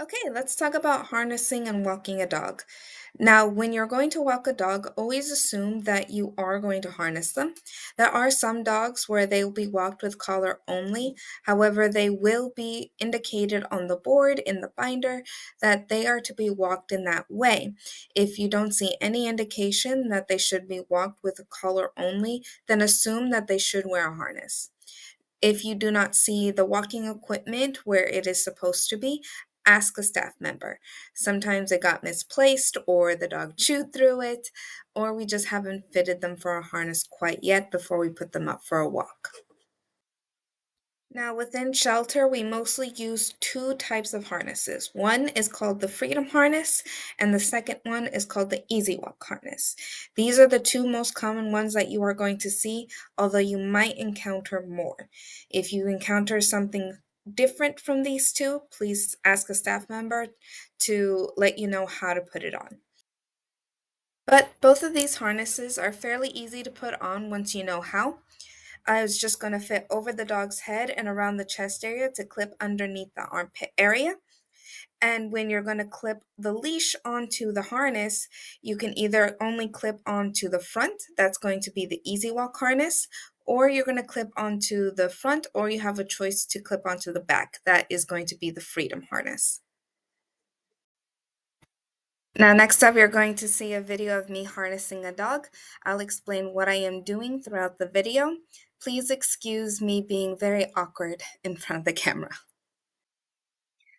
Okay, let's talk about harnessing and walking a dog. Now, when you're going to walk a dog, always assume that you are going to harness them. There are some dogs where they will be walked with collar only. However, they will be indicated on the board in the binder that they are to be walked in that way. If you don't see any indication that they should be walked with a collar only, then assume that they should wear a harness. If you do not see the walking equipment where it is supposed to be, ask a staff member. Sometimes it got misplaced, or the dog chewed through it, or we just haven't fitted them for a harness quite yet before we put them up for a walk. Now, within shelter, we mostly use two types of harnesses. One is called the Freedom Harness, and the second one is called the Easy Walk Harness. These are the two most common ones that you are going to see, although you might encounter more. If you encounter something different from these two, please ask a staff member to let you know how to put it on. But both of these harnesses are fairly easy to put on once you know how. I was just going to fit over the dog's head and around the chest area to clip underneath the armpit area. And when you're going to clip the leash onto the harness, you can either only clip onto the front, that's going to be the Easy Walk harness, or you're going to clip onto the front, or you have a choice to clip onto the back. That is going to be the Freedom harness. Now, next up, you're going to see a video of me harnessing a dog. I'll explain what I am doing throughout the video. Please excuse me being very awkward in front of the camera.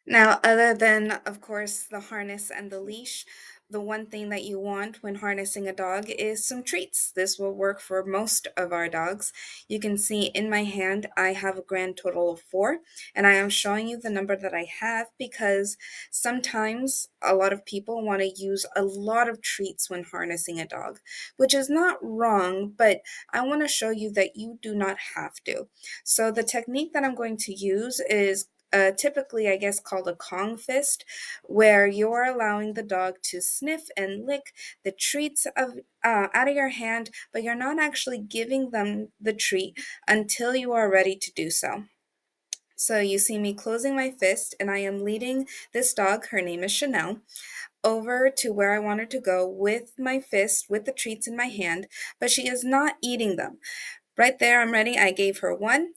Now, other than, of course, the harness and the leash, the one thing that you want when harnessing a dog is some treats. This will work for most of our dogs. You can see in my hand, I have a grand total of four, and I am showing you the number that I have because sometimes a lot of people want to use a lot of treats when harnessing a dog, which is not wrong, but I want to show you that you do not have to. So the technique that I'm going to use is typically, I guess, called a Kong fist, where you're allowing the dog to sniff and lick the treats out of your hand, but you're not actually giving them the treat until you are ready to do so. So you see me closing my fist, and I am leading this dog, her name is Chanel, over to where I want her to go with my fist, with the treats in my hand, but she is not eating them. Right there, I'm ready. I gave her one,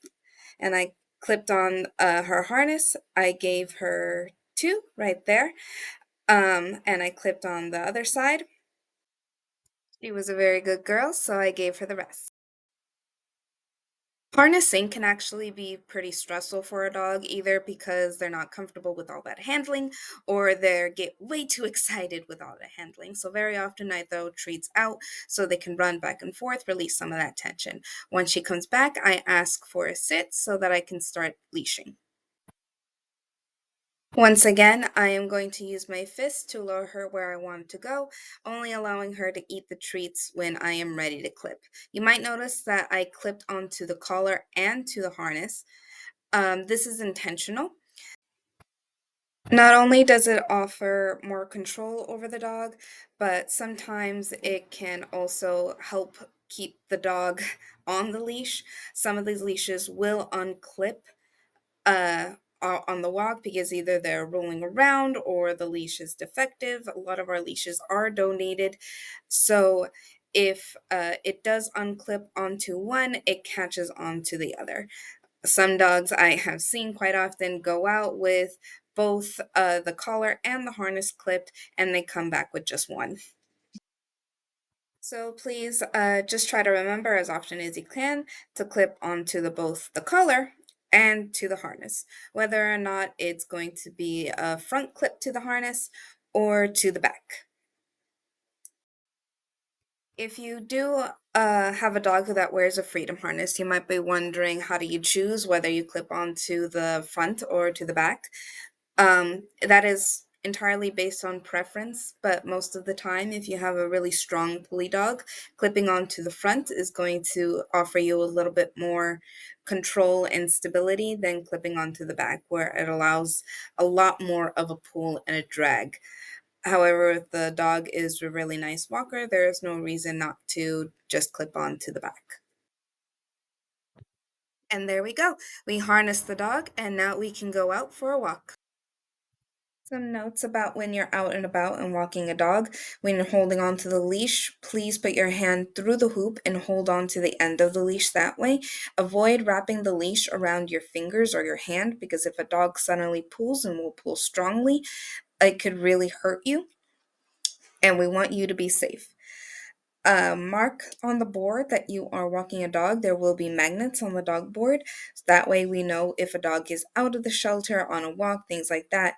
and I clipped on her harness. I gave her two right there, and I clipped on the other side. She was a very good girl, so I gave her the rest. Harnessing can actually be pretty stressful for a dog, either because they're not comfortable with all that handling or they get way too excited with all the handling. So, very often I throw treats out so they can run back and forth, release some of that tension. Once she comes back, I ask for a sit so that I can start leashing. Once again, I am going to use my fist to lure her where I want to go, only allowing her to eat the treats when I am ready to clip. You might notice that I clipped onto the collar and to the harness. This is intentional. Not only does it offer more control over the dog, but sometimes it can also help keep the dog on the leash. Some of these leashes will unclip on the walk because either they're rolling around or the leash is defective. A lot of our leashes are donated. So if it does unclip onto one, it catches onto the other. Some dogs I have seen quite often go out with both the collar and the harness clipped, and they come back with just one. So please just try to remember as often as you can to clip onto both the collar and to the harness, whether or not it's going to be a front clip to the harness or to the back. If you do have a dog that wears a freedom harness, you might be wondering, how do you choose whether you clip onto the front or to the back? That is entirely based on preference, but most of the time, if you have a really strong pulley dog, clipping onto the front is going to offer you a little bit more control and stability than clipping onto the back, where it allows a lot more of a pull and a drag. However, if the dog is a really nice walker, there is no reason not to just clip on to the back. And there we go. We harness the dog, and now we can go out for a walk. Some notes about when you're out and about and walking a dog. When you're holding on to the leash, please put your hand through the hoop and hold on to the end of the leash that way. Avoid wrapping the leash around your fingers or your hand because if a dog suddenly pulls and will pull strongly, it could really hurt you, and we want you to be safe. Mark on the board that you are walking a dog. There will be magnets on the dog board. So that way we know if a dog is out of the shelter, on a walk, things like that.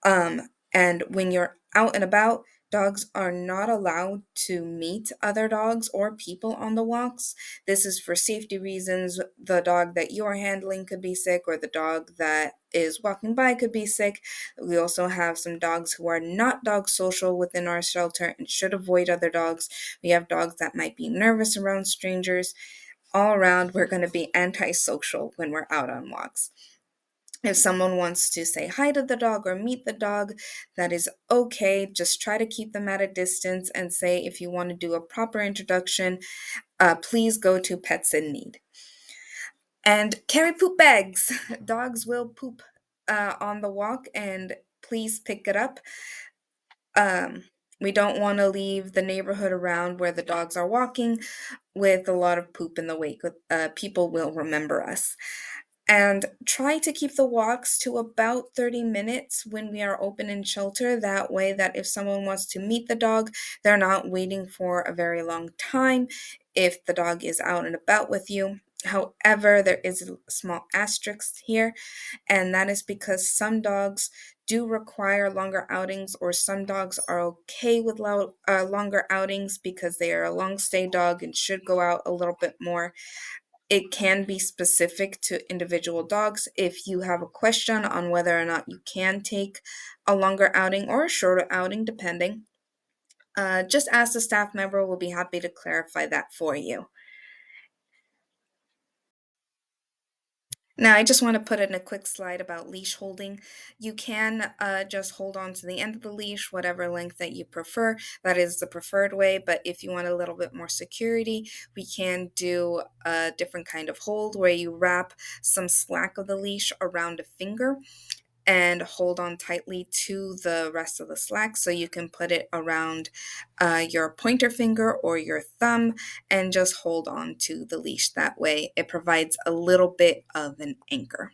And when you're out and about, dogs are not allowed to meet other dogs or people on the walks. This is for safety reasons. The dog that you're handling could be sick, or the dog that is walking by could be sick. We also have some dogs who are not dog social within our shelter and should avoid other dogs. We have dogs that might be nervous around strangers. All around, we're going to be antisocial when we're out on walks. If someone wants to say hi to the dog or meet the dog, that is okay. Just try to keep them at a distance and say if you want to do a proper introduction, please go to Pets in Need. And carry poop bags. Dogs will poop on the walk, and please pick it up. Um, we don't want to leave the neighborhood around where the dogs are walking with a lot of poop in the wake. People will remember us. And try to keep the walks to about 30 minutes when we are open in shelter. That way that if someone wants to meet the dog, they're not waiting for a very long time if the dog is out and about with you. However, there is a small asterisk here, and that is because some dogs do require longer outings, or some dogs are okay with longer outings because they are a long stay dog and should go out a little bit more. It can be specific to individual dogs. If you have a question on whether or not you can take a longer outing or a shorter outing, depending, just ask the staff member. We'll be happy to clarify that for you. Now, I just want to put in a quick slide about leash holding. You can just hold on to the end of the leash, whatever length that you prefer. That is the preferred way. But if you want a little bit more security, we can do a different kind of hold where you wrap some slack of the leash around a finger and hold on tightly to the rest of the slack, so you can put it around your pointer finger or your thumb and just hold on to the leash. That way it provides a little bit of an anchor.